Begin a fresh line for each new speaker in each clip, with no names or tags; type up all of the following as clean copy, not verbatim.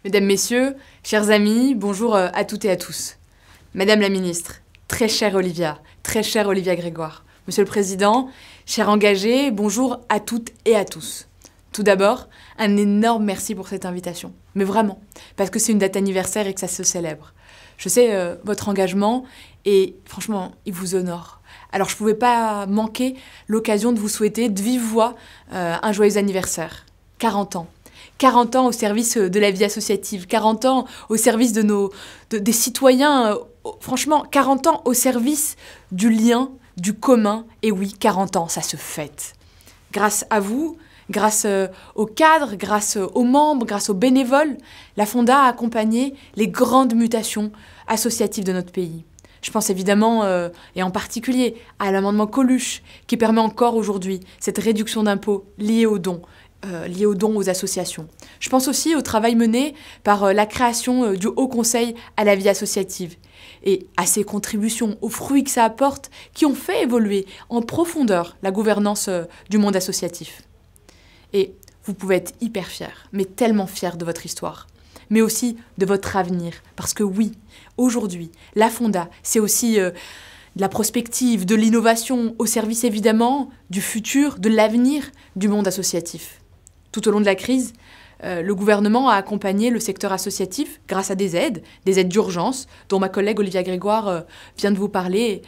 Mesdames, Messieurs, chers amis, bonjour à toutes et à tous. Madame la Ministre, très chère Olivia Grégoire, Monsieur le Président, chers engagés, bonjour à toutes et à tous. Tout d'abord, un énorme merci pour cette invitation. Mais vraiment, parce que c'est une date anniversaire et que ça se célèbre. Je sais votre engagement et franchement, il vous honore. Alors je ne pouvais pas manquer l'occasion de vous souhaiter de vive voix un joyeux anniversaire. 40 ans. 40 ans au service de la vie associative, 40 ans au service des citoyens, franchement, 40 ans au service du lien, du commun, et oui, 40 ans, ça se fête. Grâce à vous, grâce aux cadres, grâce aux membres, grâce aux bénévoles, la Fonda a accompagné les grandes mutations associatives de notre pays. Je pense évidemment, et en particulier, à l'amendement Coluche, qui permet encore aujourd'hui cette réduction d'impôts liée aux dons aux associations. Je pense aussi au travail mené par la création du Haut Conseil à la vie associative et à ses contributions, aux fruits que ça apporte, qui ont fait évoluer en profondeur la gouvernance du monde associatif. Et vous pouvez être hyper fiers, mais tellement fiers de votre histoire, mais aussi de votre avenir. Parce que oui, aujourd'hui, la Fonda, c'est aussi de la prospective, de l'innovation, au service évidemment du futur, de l'avenir du monde associatif. Tout au long de la crise, le gouvernement a accompagné le secteur associatif grâce à des aides d'urgence, dont ma collègue Olivia Grégoire vient de vous parler.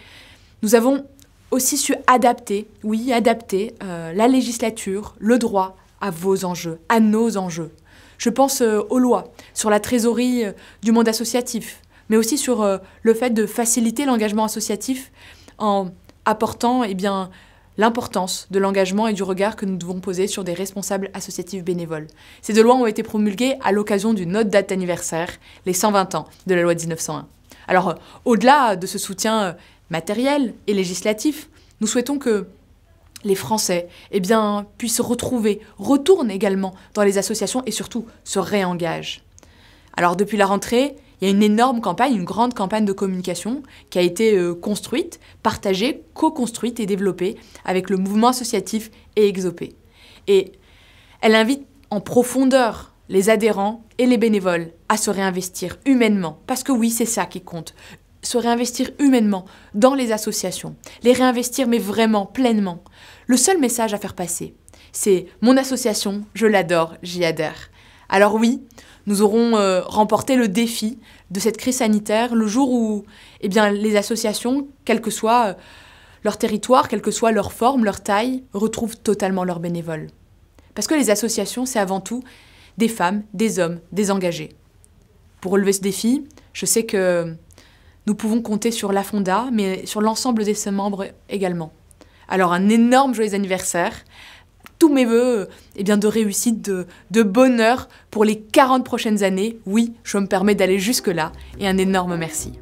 Nous avons aussi su adapter la législature, le droit à vos enjeux, à nos enjeux. Je pense aux lois sur la trésorerie du monde associatif, mais aussi sur le fait de faciliter l'engagement associatif en apportant l'importance de l'engagement et du regard que nous devons poser sur des responsables associatifs bénévoles. Ces deux lois ont été promulguées à l'occasion d'une autre date d'anniversaire, les 120 ans de la loi de 1901. Alors, au-delà de ce soutien matériel et législatif, nous souhaitons que les Français puissent retournent également dans les associations et surtout se réengagent. Alors, depuis la rentrée, il y a une énorme campagne, une grande campagne de communication qui a été construite, partagée, co-construite et développée avec le mouvement associatif et Exopé. Et elle invite en profondeur les adhérents et les bénévoles à se réinvestir humainement. Parce que oui, c'est ça qui compte. Se réinvestir humainement dans les associations. Les réinvestir, mais vraiment, pleinement. Le seul message à faire passer, c'est « Mon association, je l'adore, j'y adhère ». Alors oui, nous aurons remporté le défi de cette crise sanitaire le jour où les associations, quel que soit leur territoire, quelle que soit leur forme, leur taille, retrouvent totalement leurs bénévoles. Parce que les associations, c'est avant tout des femmes, des hommes, des engagés. Pour relever ce défi, je sais que nous pouvons compter sur la Fonda, mais sur l'ensemble de ses membres également. Alors un énorme joyeux anniversaire, tous mes vœux de réussite, de bonheur pour les 40 prochaines années. Oui, je me permets d'aller jusque-là et un énorme merci.